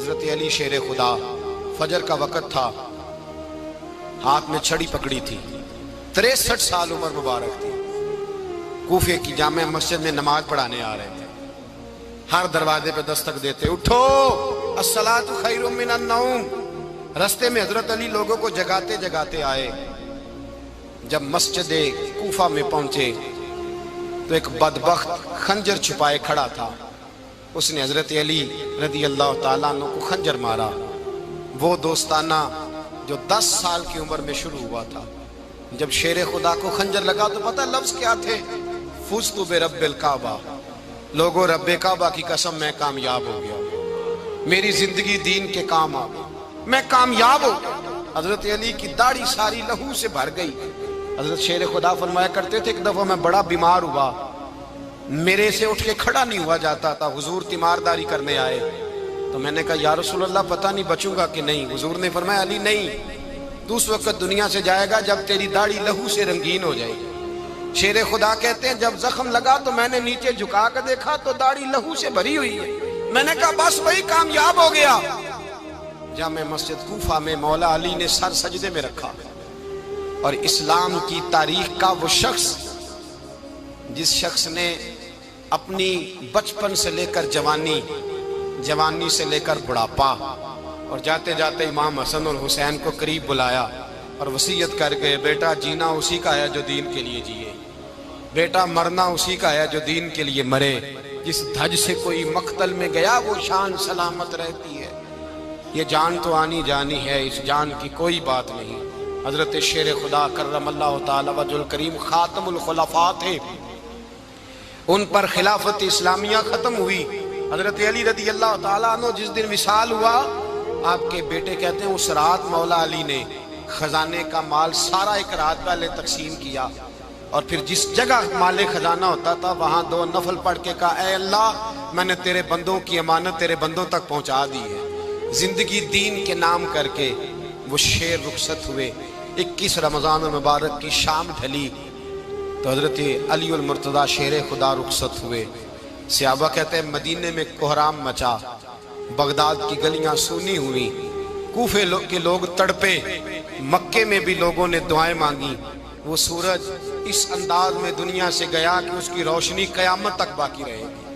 حضرت علی شیر خدا، فجر کا وقت تھا، ہاتھ میں چھڑی پکڑی تھی، 63 سال عمر مبارک تھی، کوفے کی جامع مسجد میں نماز پڑھانے آ رہے تھے۔ ہر دروازے پہ دستک دیتے، اٹھو الصلاۃ خیر من النوم۔ رستے میں حضرت علی لوگوں کو جگاتے جگاتے آئے۔ جب مسجد کوفہ میں پہنچے تو ایک بدبخت خنجر چھپائے کھڑا تھا، اس نے حضرت علی رضی اللہ تعالیٰ عنہ کو خنجر مارا۔ وہ دوستانہ جو 10 سال کی عمر میں شروع ہوا تھا، جب شیر خدا کو خنجر لگا تو پتہ لفظ کیا تھے؟ فزت برب الکعبہ، لوگوں رب کعبہ کی قسم میں کامیاب ہو گیا، میری زندگی دین کے کام آ گئی، میں کامیاب ہو گیا۔ حضرت علی کی داڑھی ساری لہو سے بھر گئی۔ حضرت شیر خدا فرمایا کرتے تھے، ایک دفعہ میں بڑا بیمار ہوا، میرے سے اٹھ کے کھڑا نہیں ہوا جاتا تھا، حضور تیمارداری کرنے آئے تو میں نے کہا یا رسول اللہ پتہ نہیں بچوں گا کہ نہیں۔ حضور نے فرمایا علی نہیں، تو اس وقت دنیا سے جائے گا جب تیری داڑھی لہو سے رنگین ہو جائے گی۔ شیر خدا کہتے ہیں جب زخم لگا تو میں نے نیچے جھکا کر دیکھا تو داڑھی لہو سے بھری ہوئی ہے، میں نے کہا بس وہی کامیاب ہو گیا۔ جامع مسجد کوفہ میں مولا علی نے سر سجدے میں رکھا، اور اسلام کی تاریخ کا وہ شخص جس شخص نے اپنی بچپن سے لے کر جوانی، جوانی سے لے کر بڑھاپا، اور جاتے جاتے امام حسن اور حسین کو قریب بلایا اور وصیت کر گئے، بیٹا جینا اسی کا ہے جو دین کے لیے جیے، بیٹا مرنا اسی کا ہے جو دین کے لیے مرے، جس دھج سے کوئی مقتل میں گیا وہ شان سلامت رہتی ہے، یہ جان تو آنی جانی ہے، اس جان کی کوئی بات نہیں۔ حضرت شیر خدا کرم اللہ تعالی وجہ الکریم خاتم الخلفاء تھے، ان پر خلافت اسلامیہ ختم ہوئی۔ حضرت علی رضی اللہ تعالیٰ عنہ جس دن وصال ہوا، آپ کے بیٹے کہتے ہیں اس رات مولا علی نے خزانے کا مال سارا ایک رات پہلے تقسیم کیا، اور پھر جس جگہ مال خزانہ ہوتا تھا وہاں 2 نفل پڑھ کے کہا اے اللہ میں نے تیرے بندوں کی امانت تیرے بندوں تک پہنچا دی ہے۔ زندگی دین کے نام کر کے وہ شیر رخصت ہوئے۔ 21 رمضان المبارک کی شام ڈھلی تو حضرت علی المرتضیٰ شیر خدا رخصت ہوئے۔ صحابہ کہتے ہیں مدینے میں کوہرام مچا، بغداد کی گلیاں سونی ہوئی، کوفے کے لوگ تڑپے، مکے میں بھی لوگوں نے دعائیں مانگی۔ وہ سورج اس انداز میں دنیا سے گیا کہ اس کی روشنی قیامت تک باقی رہے گی،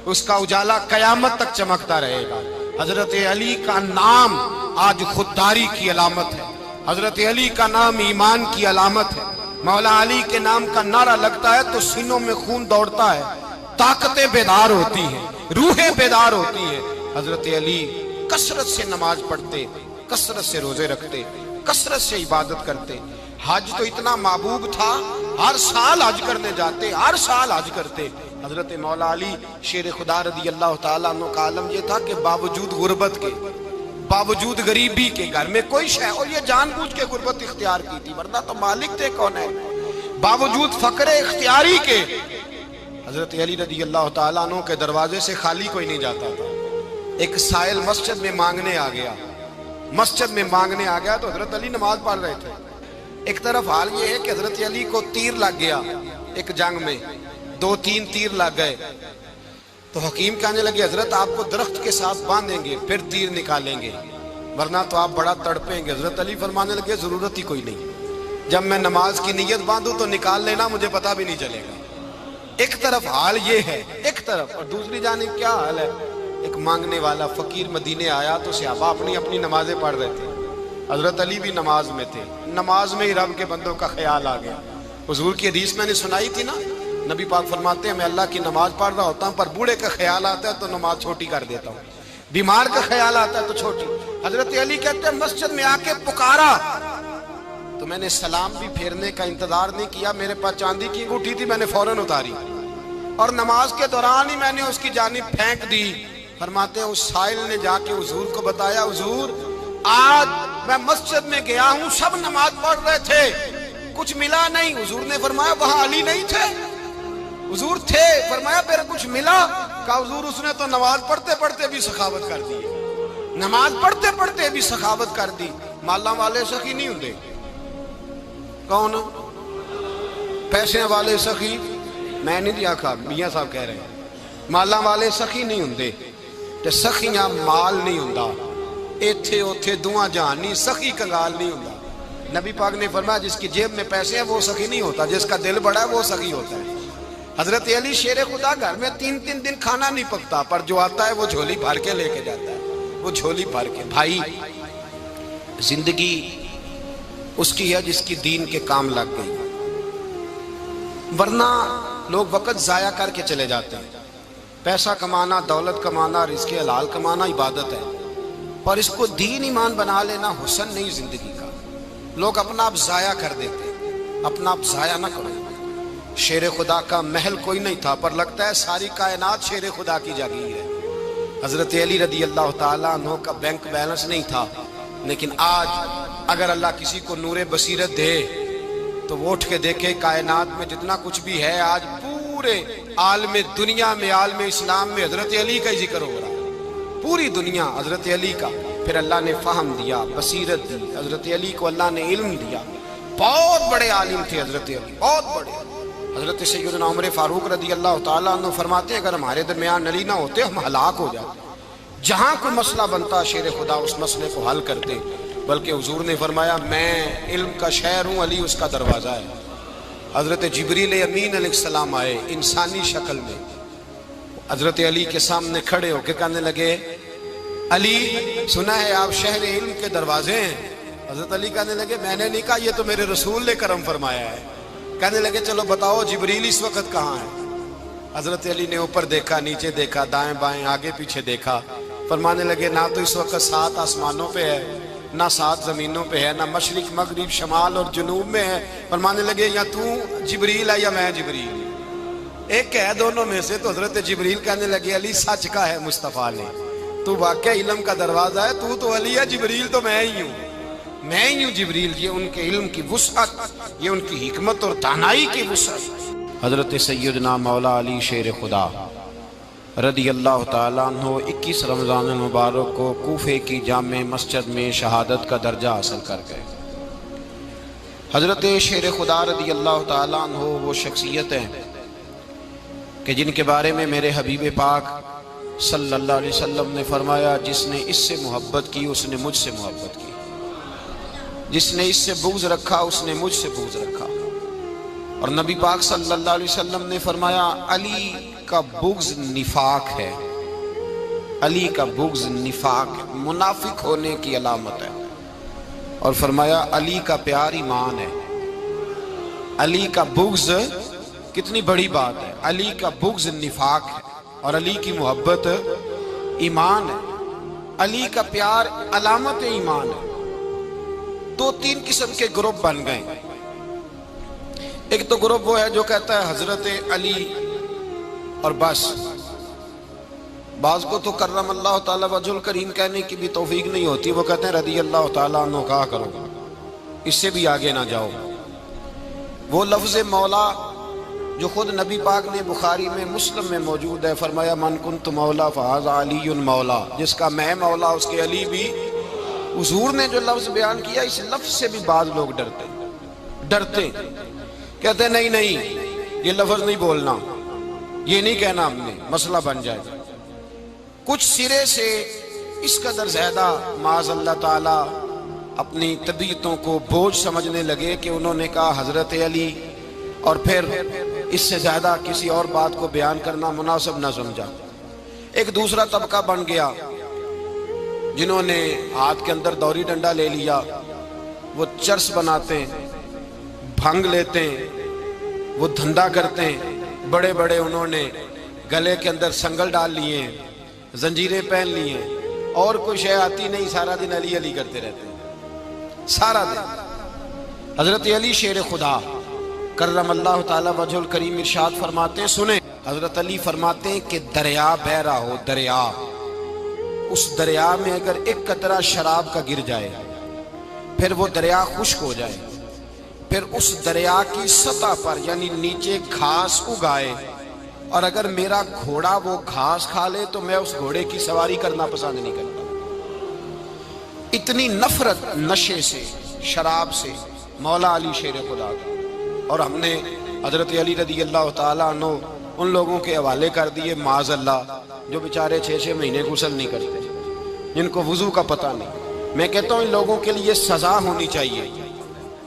اس کا اجالا قیامت تک چمکتا رہے گا۔ حضرت علی کا نام آج خودداری کی علامت ہے، حضرت علی کا نام ایمان کی علامت ہے۔ مولا علی کے نام کا نعرہ لگتا ہے تو سینوں میں خون دوڑتا ہے، طاقتیں بیدار ہوتی ہیں، روحیں بیدار ہوتی ہیں۔ حضرت علی کثرت سے نماز پڑھتے، کثرت سے روزے رکھتے، کثرت سے عبادت کرتے۔ حج تو اتنا محبوب تھا، ہر سال حج کرنے جاتے، ہر سال حج کرتے۔ حضرت مولا علی شیر خدا رضی اللہ تعالیٰ عنہ کا عالم یہ تھا کہ باوجود غربت کے، باوجود غریبی کے، گھر میں کوئی شے، اور یہ جان بوجھ کے غربت اختیار کی تھی ورنہ تو مالک تھے کون ہے، باوجود فقر اختیاری کے حضرت علی رضی اللہ تعالیٰ عنہ کے دروازے سے خالی کوئی نہیں جاتا تھا۔ ایک سائل مسجد میں مانگنے آ گیا، مسجد میں مانگنے آ گیا تو حضرت علی نماز پڑھ رہے تھے۔ ایک طرف حال یہ ہے کہ حضرت علی کو تیر لگ گیا ایک جنگ میں، 2-3 تیر لگ گئے تو حکیم کہنے لگے حضرت آپ کو درخت کے ساتھ باندھیں گے پھر تیر نکالیں گے ورنہ تو آپ بڑا تڑپیں گے۔ حضرت علی فرمانے لگے ضرورت ہی کوئی نہیں، جب میں نماز کی نیت باندھوں تو نکال لینا، مجھے پتہ بھی نہیں چلے گا۔ ایک طرف حال یہ ہے، ایک طرف، اور دوسری جانب کیا حال ہے؟ ایک مانگنے والا فقیر مدینے آیا تو صحابہ اپنی اپنی نمازیں پڑھ رہے تھے، حضرت علی بھی نماز میں تھے، نماز میں ہی رب کے بندوں کا خیال آ گیا۔ حضور کی حدیث میں نے سنائی تھی نا، نبی پاک فرماتے ہیں میں اللہ کی نماز پڑھ رہا ہوتا ہوں پر بوڑھے کا خیال آتا ہے تو نماز چھوٹی کر دیتا ہوں، بیمار کا خیال آتا ہے تو چھوٹی۔ حضرت علی کہتے ہیں مسجد میں آ کے پکارا تو میں نے سلام بھی پھیرنے کا انتظار نہیں کیا، میرے پاس چاندی کی انگوٹھی تھی، میں نے فوراً اتاری اور نماز کے دوران ہی میں نے اس کی جانب پھینک دی۔ فرماتے ہیں اس سائل نے جا کے حضور کو بتایا حضور آج میں مسجد میں گیا ہوں، سب نماز پڑھ رہے تھے، کچھ ملا نہیں۔ حضور نے فرمایا وہاں علی نہیں تھے؟ حضور تھے۔ فرمایا پھر کچھ ملا؟ کہا حضور اس نے تو نماز پڑھتے پڑھتے بھی سخاوت کر دی، نماز پڑھتے پڑھتے بھی سخاوت کر دی۔ مالاں والے سخی نہیں ہوندے، کون؟ پیسے والے سخی میں نہیں دیا کھا، میاں صاحب کہہ رہے ہیں مالاں والے سخی نہیں ہوندے، تے سخیاں مال نہیں ہوندا، ایتھے اوتھے دعاں جہان نہیں، سخی کنگال نہیں ہوندا۔ نبی پاک نے فرمایا جس کی جیب میں پیسے ہیں وہ سخی نہیں ہوتا، جس کا دل بڑا ہے وہ سخی ہوتا ہے۔ حضرت علی شیر خدا گھر میں 3 دن کھانا نہیں پکتا، پر جو آتا ہے وہ جھولی بھر کے لے کے جاتا ہے، وہ جھولی بھر کے۔ بھائی زندگی اس کی ہے جس کی دین کے کام لگ گئی، ورنہ لوگ وقت ضائع کر کے چلے جاتے ہیں۔ پیسہ کمانا، دولت کمانا، رزق حلال کمانا عبادت ہے، پر اس کو دین ایمان بنا لینا حسن نہیں زندگی کا۔ لوگ اپنا آپ ضائع کر دیتے، اپنا آپ ضائع نہ کرو۔ شیر خدا کا محل کوئی نہیں تھا، پر لگتا ہے ساری کائنات شیر خدا کی جاگیر ہے۔ حضرت علی رضی اللہ تعالیٰ عنہ کا بینک بیلنس نہیں تھا، لیکن آج اگر اللہ کسی کو نور بصیرت دے تو وہ اٹھ کے دیکھے کائنات میں جتنا کچھ بھی ہے، آج پورے عالم دنیا میں، عالم اسلام میں حضرت علی کا ہی ذکر ہو رہا ہے، پوری دنیا حضرت علی کا۔ پھر اللہ نے فہم دیا، بصیرت دی، حضرت علی کو اللہ نے علم دیا۔ بہت بڑے عالم تھے حضرت علی، بہت بڑے۔ حضرت سیدنا عمر فاروق رضی اللہ تعالیٰ عنہ فرماتے ہیں اگر ہمارے درمیان علی نہ ہوتے ہم ہلاک ہو جاتے، جہاں کوئی مسئلہ بنتا شیر خدا اس مسئلے کو حل کرتے، بلکہ حضور نے فرمایا میں علم کا شہر ہوں، علی اس کا دروازہ ہے۔ حضرت جبریل امین علیہ السلام آئے انسانی شکل میں، حضرت علی کے سامنے کھڑے ہو کے کہنے لگے علی سنا ہے آپ شہر علم کے دروازے ہیں؟ حضرت علی کہنے لگے میں نے نہیں کہا، یہ تو میرے رسول نے کرم فرمایا ہے۔ کہنے لگے چلو بتاؤ جبریل اس وقت کہاں ہے؟ حضرت علی نے اوپر دیکھا، نیچے دیکھا، دائیں بائیں آگے پیچھے دیکھا، فرمانے لگے نہ تو اس وقت 7 آسمانوں پہ ہے، نہ 7 زمینوں پہ ہے، نہ مشرق مغرب شمال اور جنوب میں ہے۔ فرمانے لگے یا تو جبریل ہے یا میں جبریل، ایک ہے دونوں میں سے۔ تو حضرت جبریل کہنے لگے علی سچ کا ہے مصطفیٰ نے، تو واقعہ علم کا دروازہ ہے، تو علی ہے، جبریل تو میں ہی ہوں، میں ہی ہوں جبریل۔ یہ ان کے علم کی وسعت، یہ ان کی حکمت اور دانائی کی وسعت۔ حضرت سیدنا مولا علی شیر خدا رضی اللہ تعالیٰ عنہ 21 رمضان المبارک کو کوفے کی جامع مسجد میں شہادت کا درجہ حاصل کر گئے۔ حضرت شیر خدا رضی اللہ تعالیٰ عنہ وہ شخصیت ہیں کہ جن کے بارے میں میرے حبیب پاک صلی اللہ علیہ وسلم نے فرمایا جس نے اس سے محبت کی اس نے مجھ سے محبت کی، جس نے اس سے بغض رکھا اس نے مجھ سے بغض رکھا۔ اور نبی پاک صلی اللہ علیہ وسلم نے فرمایا علی کا بغض نفاق ہے، علی کا بغض نفاق منافق ہونے کی علامت ہے۔ اور فرمایا علی کا پیار ایمان ہے، علی کا بغض کتنی بڑی بات ہے، علی کا بغض نفاق ہے اور علی کی محبت ایمان ہے، علی کا پیار علامت ایمان ہے۔ 2-3 قسم کے گروپ بن گئے۔ ایک تو گروپ وہ ہے جو کہتا ہے حضرت علی اور بس، بعض کو تو کرم اللہ تعالیٰ وجہ الکریم کہنے کی بھی توفیق نہیں ہوتی، وہ کہتے ہیں رضی اللہ تعالیٰ عنہ کہا کرو، اس سے بھی آگے نہ جاؤ۔ وہ لفظ مولا جو خود نبی پاک نے بخاری میں مسلم میں موجود ہے، فرمایا من کنت مولا فہذا علی مولا، جس کا میں مولا اس کے علی بھی۔ حضور نے جو لفظ بیان کیا اس لفظ سے بھی بعض لوگ ڈرتے کہتے ہیں نہیں یہ لفظ نہیں بولنا، یہ نہیں کہنا ہم نے، مسئلہ بن جائے گا۔ کچھ سرے سے اس قدر زیادہ معاذ اللہ تعالی اپنی طبیعتوں کو بوجھ سمجھنے لگے کہ انہوں نے کہا حضرت علی، اور پھر اس سے زیادہ کسی اور بات کو بیان کرنا مناسب نہ سمجھا۔ ایک دوسرا طبقہ بن گیا جنہوں نے ہاتھ کے اندر دوری ڈنڈا لے لیا، وہ چرس بناتے ہیں، بھنگ لیتے ہیں، وہ دھندا کرتے ہیں، بڑے بڑے انہوں نے گلے کے اندر سنگل ڈال لیے ہیں، زنجیریں پہن لی ہیں، اور کوئی شے آتی نہیں، سارا دن علی علی کرتے رہتے ہیں سارا دن۔ حضرت علی شیر خدا کرم اللہ تعالی وجہ الکریم ارشاد فرماتے ہیں، سنیں، حضرت علی فرماتے ہیں کہ دریا بہ رہا ہو، دریا، اس دریا میں اگر ایک قطرہ شراب کا گر جائے پھر وہ دریا خشک ہو جائے، پھر اس دریا کی سطح پر یعنی نیچے گھاس اگائے، اور اگر میرا گھوڑا وہ گھاس کھا لے تو میں اس گھوڑے کی سواری کرنا پسند نہیں کرتا۔ اتنی نفرت نشے سے، شراب سے مولا علی شیر خدا کا۔ اور ہم نے حضرت علی رضی اللہ تعالیٰ عنہ ان لوگوں کے حوالے کر دیے معاذ اللہ جو بیچارے 6 مہینے غسل نہیں کرتے، جن کو وضو کا پتہ نہیں۔ میں کہتا ہوں ان لوگوں کے لیے سزا ہونی چاہیے۔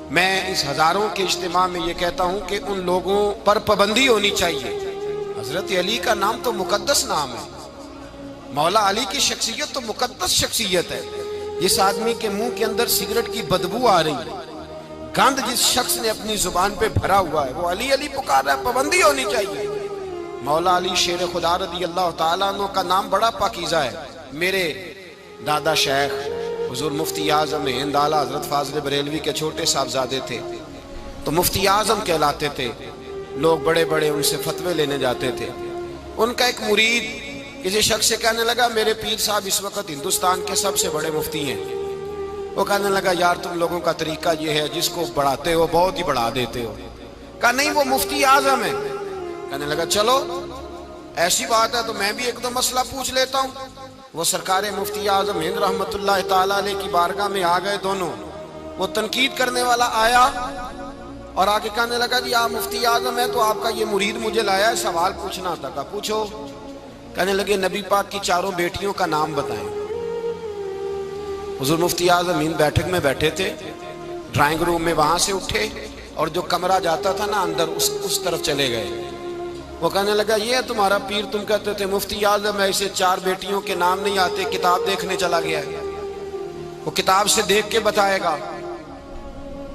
میں اس ہزاروں کے اجتماع میں یہ کہتا ہوں کہ ان لوگوں پر پابندی ہونی چاہیے۔ حضرت علی کا نام تو مقدس نام ہے، مولا علی کی شخصیت تو مقدس شخصیت ہے۔ جس آدمی کے منہ کے اندر سگریٹ کی بدبو آ رہی ہے، گند جس شخص نے اپنی زبان پہ بھرا ہوا ہے، وہ علی علی پکار رہا ہے، پابندی ہونی چاہیے۔ مولا علی شیر خدا رضی اللہ تعالیٰ عنہ کا نام بڑا پاکیزہ ہے۔ میرے دادا شیخ حضور مفتی اعظم ہند اعلیٰ حضرت فاضل بریلوی کے چھوٹے صاحبزادے تھے، تو مفتی اعظم کہلاتے تھے، لوگ بڑے بڑے ان سے فتوے لینے جاتے تھے۔ ان کا ایک مرید کسی شخص سے کہنے لگا میرے پیر صاحب اس وقت ہندوستان کے سب سے بڑے مفتی ہیں۔ وہ کہنے لگا یار تم لوگوں کا طریقہ یہ ہے جس کو بڑھاتے ہو بہت ہی بڑھا دیتے ہو۔ کہا نہیں وہ مفتی اعظم ہے۔ کہنے لگا چلو ایسی بات ہے تو میں بھی ایک دو مسئلہ پوچھ لیتا ہوں۔ وہ سرکار مفتی اعظم ہند رحمت اللہ تعالیٰ علیہ کی بارگاہ میں آ گئے دونوں۔ وہ تنقید کرنے والا آیا اور آگے کہنے لگا جی آپ مفتی اعظم ہے تو آپ کا یہ مرید مجھے لایا ہے سوال پوچھنا تھا۔ کہا پوچھو۔ کہنے لگے نبی پاک کی 4 بیٹیوں کا نام بتائیں۔ حضور مفتی اعظم ہند بیٹھک میں بیٹھے تھے، ڈرائنگ روم میں وہاں سے اٹھے اور جو کمرہ جاتا تھا نا اندر اس طرف چلے گئے۔ وہ کہنے لگا یہ ہے تمہارا پیر، تم کہتے تھے مفتی اعظم ہے، اسے 4 بیٹیوں کے نام نہیں آتے، کتاب دیکھنے چلا گیا ہے، وہ کتاب سے دیکھ کے بتائے گا۔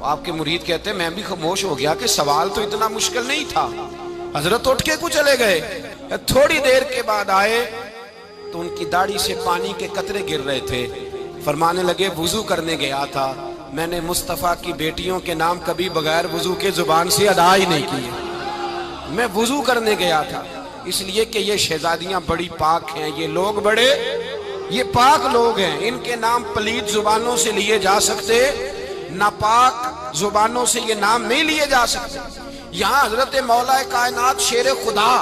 آپ کے مرید کہتے ہیں میں بھی خاموش ہو گیا کہ سوال تو اتنا مشکل نہیں تھا۔ حضرت اٹھ کے کو چلے گئے، تھوڑی دیر کے بعد آئے تو ان کی داڑھی سے پانی کے قطرے گر رہے تھے۔ فرمانے لگے وضو کرنے گیا تھا، میں نے مصطفیٰ کی بیٹیوں کے نام کبھی بغیر وضو کے زبان سے ادا ہی نہیں کیے، میں وضو کرنے گیا تھا۔ اس لیے کہ یہ شہزادیاں بڑی پاک ہیں، یہ لوگ بڑے یہ پاک لوگ ہیں، ان کے نام پلید زبانوں سے لیے جا سکتے، ناپاک زبانوں سے یہ نام نہیں لیے جا سکتے۔ یہاں حضرت مولا کائنات شیر خدا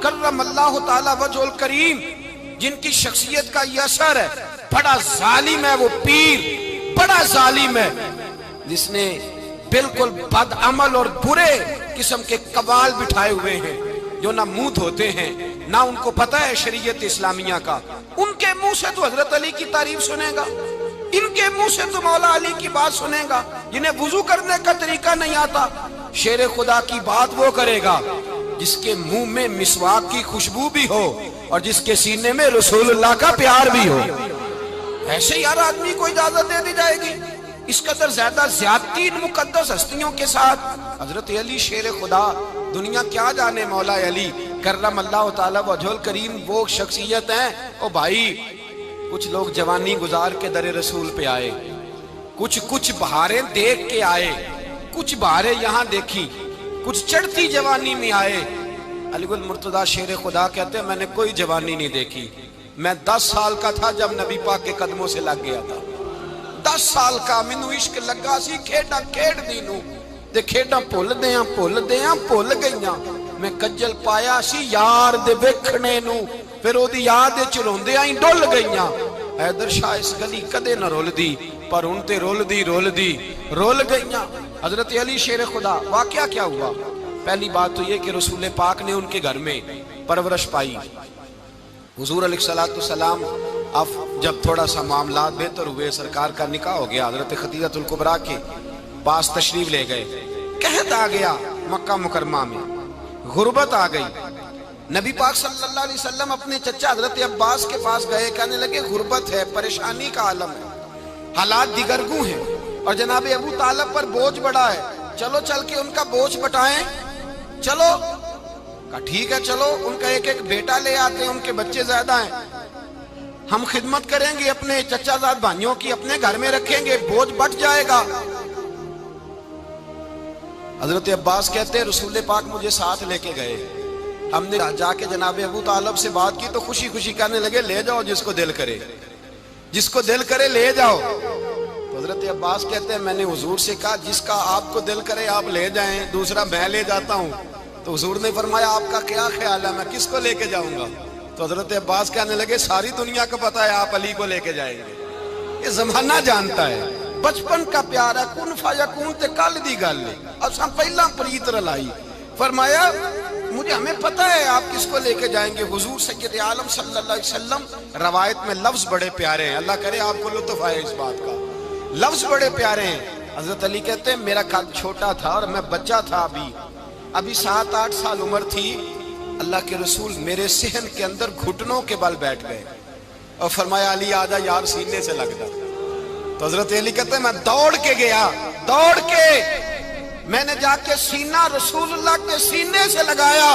کرم اللہ تعالی وجہ الکریم جن کی شخصیت کا یہ اثر ہے، بڑا ظالم ہے وہ پیر، بڑا ظالم ہے جس نے بالکل بد عمل اور برے قسم کے قوال بٹھائے ہوئے ہیں، جو نہ منہ دھوتے ہیں نہ ان کو پتہ ہے شریعت اسلامیہ کا۔ ان کے منہ سے تو حضرت علی کی تعریف سنے گا، ان کے منہ سے تو مولا علی کی بات سنے گا، جنہیں وضو کرنے کا طریقہ نہیں آتا۔ شیر خدا کی بات وہ کرے گا جس کے منہ میں مسواک کی خوشبو بھی ہو اور جس کے سینے میں رسول اللہ کا پیار بھی ہو۔ ایسے یار آدمی کو اجازت دے دی جائے گی؟ اس قدر زیادہ زیادتی ان مقدس ہستیوں کے ساتھ۔ حضرت علی شیر خدا، دنیا کیا جانے مولا علی کرم اللہ تعالی وجہ الکریم وہ شخصیت ہیں۔ او بھائی کچھ لوگ جوانی گزار کے در رسول پہ آئے، کچھ بہاریں دیکھ کے آئے، کچھ بہاریں یہاں دیکھی، کچھ چڑھتی جوانی میں آئے۔ علی گل مرتضیٰ شیر خدا کہتے ہیں میں نے کوئی جوانی نہیں دیکھی، میں 10 سال کا تھا جب نبی پاک کے قدموں سے لگ گیا تھا، 10 سال کا مینوں عشق لگا سی، کھیڈاں کھیڈ دی نوں تے کھیڈاں بھول گئیاں، میں کجل پایا سی یار دے ویکھنے نوں، پھر او دی یاد وچ روندیاں ہی ڈل گئیاں۔ حیدر شاہ اس گلی کدے نہ رول دی پر ہن تے رول گئیاں۔ حضرت علی شیر خدا، واقعہ کیا ہوا؟ پہلی بات تو یہ کہ رسول پاک نے ان کے گھر میں پرورش پائی۔ حضور علیہ السلام اب جب تھوڑا سا معاملات بہتر ہوئے، سرکار کا نکاح ہو گیا، حضرت خدیجہ الکبریٰ کے پاس تشریف لے گئے، قحط آ گیا مکہ مکرمہ میں، غربت آ گئی۔ نبی پاک صلی اللہ علیہ وسلم اپنے چچا حضرت عباس کے پاس گئے، کہنے لگے غربت ہے، پریشانی کا عالم ہے، حالات دیگرگوں ہیں اور جناب ابو طالب پر بوجھ بڑا ہے، چلو چل کے ان کا بوجھ بٹائیں۔ چلو کہا ٹھیک ہے چلو، ان کا ایک بیٹا لے آتے ہیں، ان کے بچے زیادہ ہیں، ہم خدمت کریں گے اپنے چچا زاد بھائیوں کی، اپنے گھر میں رکھیں گے، بوجھ بٹ جائے گا۔ حضرت عباس کہتے ہیں رسول پاک مجھے ساتھ لے کے گئے، ہم نے جا کے جناب ابو طالب سے بات کی تو خوشی خوشی کہنے لگے لے جاؤ جس کو دل کرے، جس کو دل کرے لے جاؤ۔ تو حضرت عباس کہتے ہیں میں نے حضور سے کہا جس کا آپ کو دل کرے آپ لے جائیں، دوسرا میں لے جاتا ہوں۔ تو حضور نے فرمایا آپ کا کیا خیال ہے میں کس کو لے کے جاؤں گا؟ تو حضرت عباس کہنے لگے ساری دنیا کو پتا ہے آپ علی کو لے کے جائیں گے، یہ زمانہ جانتا ہے، بچپن کا پیار ہے، کن فیکون تے کل دی گل ہے، اب سب پہلا پریت رلائی۔ فرمایا ہمیں پتہ ہے آپ کس کو لے کے جائیں گے، حضور سید عالم صلی اللہ علیہ وسلم۔ روایت میں لفظ بڑے پیارے ہیں، اللہ کرے آپ کو لطف آئے اس بات کا، لفظ بڑے پیارے ہیں۔ حضرت علی کہتے ہیں میرا قد چھوٹا تھا اور میں بچہ تھا، ابھی 7-8 سال عمر تھی، اللہ کے رسول میرے صحن کے اندر گھٹنوں کے بل بیٹھ گئے اور فرمایا علی آجا یار سینے سے لگ جا۔ تو حضرت علی کہتے ہیں میں دوڑ کے گیا، دوڑ کے میں نے جا کے سینہ رسول اللہ کے سینے سے لگایا۔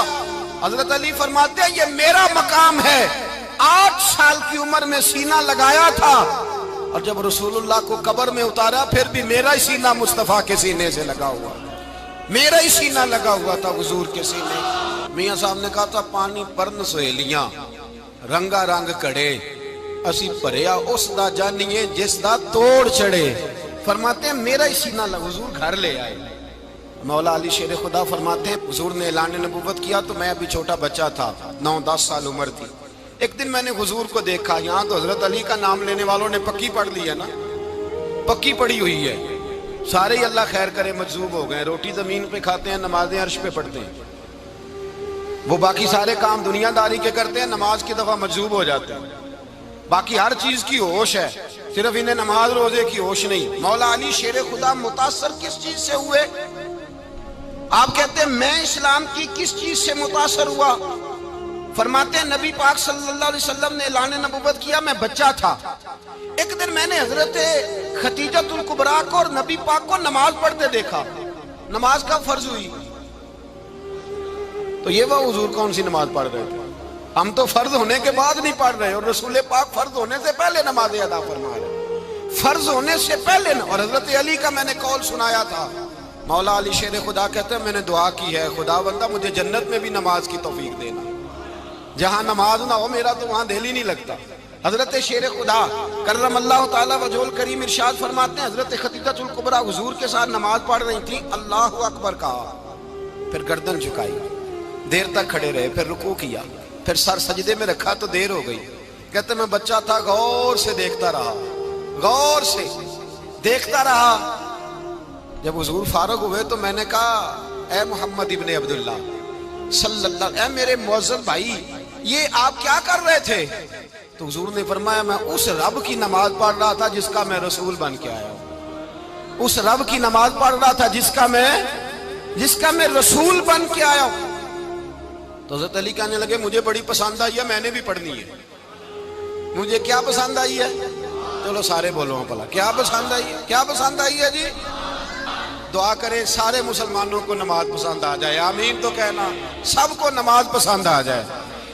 حضرت علی فرماتے ہیں یہ میرا مقام ہے، 8 سال کی عمر میں سینہ لگایا تھا، اور جب رسول اللہ کو قبر میں اتارا پھر بھی میرا ہی سینہ مصطفیٰ کے سینے سے لگا ہوا، میرا ہی سینہ لگا ہوا تھا حضور کے سینے۔ میاں صاحب نے کہا تھا پانی پرن سہیلیاں رنگا رنگ کڑے، اسی پریا اس دا جانیے جس دا توڑ چڑے۔ فرماتے ہیں میرا ہی سینہ لگا، حضور گھر لے آئے۔ مولا علی شیر خدا فرماتے ہیں حضور نے اعلان نبوت کیا تو میں ابھی چھوٹا بچہ تھا، 9-10 سال عمر تھی۔ ایک دن میں نے حضور کو دیکھا، یہاں تو حضرت علی کا نام لینے والوں نے پکی پڑھ لی ہے نا، پکی پڑھی ہوئی ہے، سارے ہی اللہ خیر کرے مجذوب ہو گئے، روٹی زمین پہ کھاتے ہیں، نمازیں عرش پہ پڑھتے ہیں، وہ باقی سارے کام دنیا داری کے کرتے ہیں، نماز کی دفعہ مجذوب ہو جاتے ہیں، باقی ہر چیز کی ہوش ہے، صرف انہیں نماز روزے کی ہوش نہیں۔ مولا علی شیر خدا متاثر کس چیز سے ہوئے؟ آپ کہتے ہیں میں اسلام کی کس چیز سے متاثر ہوا؟ فرماتے ہیں نبی پاک صلی اللہ علیہ وسلم نے اعلان نبوت کیا، میں بچہ تھا، ایک دن میں نے حضرت خدیجۃ الکبریٰ کو اور نبی پاک کو نماز پڑھتے دیکھا، نماز کا فرض ہوئی، تو یہ وہ حضور کون سی نماز پڑھ رہے تھے؟ ہم تو فرض ہونے کے بعد نہیں پڑھ رہے، اور رسول پاک فرض ہونے سے پہلے نماز ادا فرما رہے، فرض ہونے سے پہلے۔ اور حضرت علی کا میں نے قول سنایا تھا، مولا علی شیر خدا کہتے ہیں میں نے دعا کی ہے خدا بندہ مجھے جنت میں بھی نماز کی توفیق دینا، جہاں نماز نہ ہو میرا تو وہاں دل ہی نہیں لگتا۔ حضرت شیر خدا کرم اللہ تعالیٰ وجہ الکریم ارشاد فرماتے ہیں حضرت خدیجۃ الکبریٰ حضور کے ساتھ نماز پڑھ رہی تھی، اللہ اکبر کہا، پھر گردن جھکائی، دیر تک کھڑے رہے، پھر رکوع کیا، پھر سر سجدے میں رکھا تو دیر ہو گئی۔ کہتے میں بچہ تھا، غور سے دیکھتا رہا، غور سے دیکھتا رہا۔ جب حضور فارغ ہوئے تو میں نے کہا اے محمد ابن عبداللہ صلی اللہ، اے میرے معزز بھائی یہ آپ کیا کر رہے تھے؟ تو حضور نے فرمایا میں اس رب کی نماز پڑھ رہا تھا جس کا میں رسول بن کے آیا ہوں، اس رب کی نماز پڑھ رہا تھا جس کا میں رسول بن کے آیا ہوں۔ تو حضرت علی کہنے لگے مجھے بڑی پسند آئی ہے، میں نے بھی پڑھنی ہے۔ مجھے کیا پسند آئی ہے؟ چلو سارے بولو پلا، کیا پسند آئی ہے؟ کیا پسند آئی ہے جی؟ دعا کریں سارے مسلمانوں کو نماز پسند آ جائے، آمین تو کہنا، سب کو نماز پسند آ جائے۔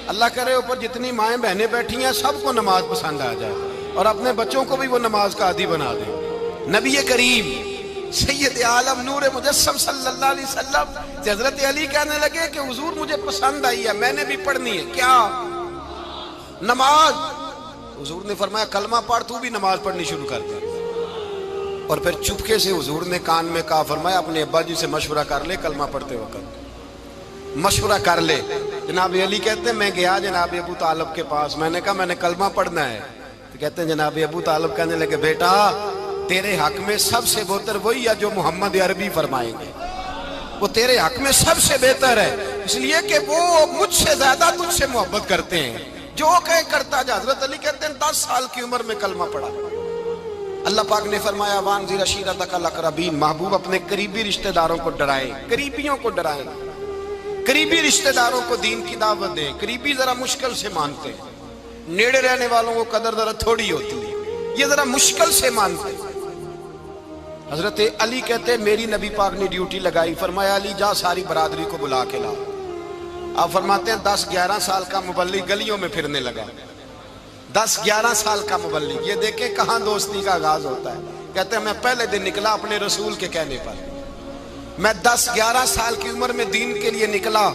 اللہ کرے اوپر جتنی مائیں بہنیں بیٹھی ہیں سب کو نماز پسند آ جائے، اور اپنے بچوں کو بھی وہ نماز کا عادی بنا دیں۔ نبی کریم سید عالم نور مجسم صلی اللہ علیہ وسلم سے حضرت علی کہنے لگے کہ حضور مجھے پسند آئی ہے، میں نے بھی پڑھنی ہے، کیا؟ نماز۔ حضور نے فرمایا کلمہ پڑھ، تو بھی نماز پڑھنی شروع کر دے۔ اور پھر چپکے سے حضور نے کان میں کہا، فرمایا اپنے ابا جی سے مشورہ کر لے، کلمہ پڑھتے وقت مشورہ کر لے۔ جناب علی کہتے ہیں میں گیا جناب ابو طالب کے پاس، میں نے کہا میں نے کلمہ پڑھنا ہے، تو کہتے ہیں جناب ابو طالب کہنے لگے بیٹا تیرے حق میں سب سے بہتر وہی ہے جو محمد عربی فرمائیں گے، وہ تیرے حق میں سب سے بہتر ہے، اس لیے کہ وہ مجھ سے زیادہ تجھ سے محبت کرتے ہیں، جو کہے کرتا جا۔ حضرت علی کہتے ہیں 10 سال کی عمر میں کلمہ پڑھا۔ اللہ پاک نے فرمایا وانذر عشیرتک الاقربین، محبوب اپنے قریبی رشتہ داروں کو ڈرائیں، قریبیوں کو ڈرائیں، قریبی رشتہ داروں کو دین کی دعوت دیں۔ قریبی ذرا مشکل سے مانتے ہیں، نیڑے رہنے والوں کو قدر ذرا تھوڑی ہوتی ہے، یہ ذرا مشکل سے مانتے ہیں۔ حضرت علی کہتے ہیں میری نبی پاک نے ڈیوٹی لگائی، فرمایا علی جا ساری برادری کو بلا کے لا۔ آپ فرماتے ہیں 10-11 سال کا مبلغ گلیوں میں پھرنے لگا، 10-11 سال کا مبلغ، یہ دیکھیں کہاں دوستی کا آغاز ہوتا ہے۔ کہتے ہیں میں پہلے دن نکلا اپنے رسول کے کہنے پر، میں 10-11 سال کی عمر میں دین کے لیے نکلا،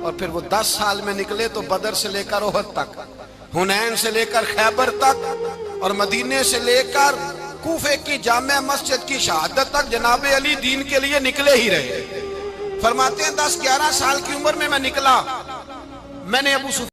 اور پھر وہ 10 سال میں نکلے تو بدر سے لے کر احد تک، حنین سے لے کر خیبر تک، اور مدینے سے لے کر کوفے کی جامع مسجد کی شہادت تک جناب علی دین کے لیے نکلے ہی رہے۔ فرماتے ہیں 10-11 سال کی عمر میں نکلا، میں نے ابو